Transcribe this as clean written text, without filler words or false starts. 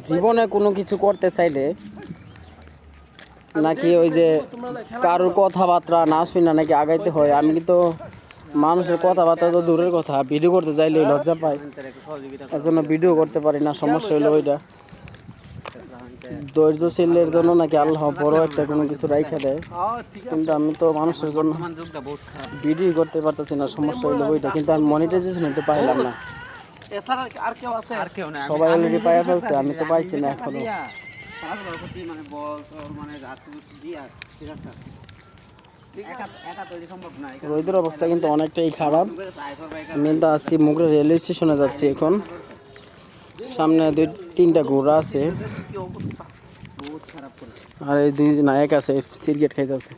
জীবনে কোনো কিছু করতে চাইলে নাকি ওই যে কারোর কথাবার্তা না শুনে নাকি আগাইতে হয়। আমি কিন্তু মানুষের কথাবার্তা তো দূরের কথা, ভিডিও করতে চাইলে লজ্জা পাই, এর জন্য ভিডিও করতে পারি না। সমস্যা হইলো ওইটা। ধৈর্যশীলের জন্য নাকি আল্লাহ বড় একটা কোনো কিছু রাইখা দেয়, কিন্তু আমি তো মানুষের জন্য ভিডিও করতে পারতেছি না। সমস্যা হইলো ওইটা, কিন্তু আমি মনিটাইজেশন হতে পাইলাম না। সবাই অলরেডি পাইয়া ফেলছে, আমি তো পাইছি না এখনো। রোদের অবস্থা কিন্তু অনেকটাই খারাপ। আমি তো আছি মুগরা রেলওয়ে স্টেশনে যাচ্ছি এখন। সামনে 2-3টা ঘোড়া আছে, আর এই 2 নায়ক আছে সিগারেট খাইতেছে।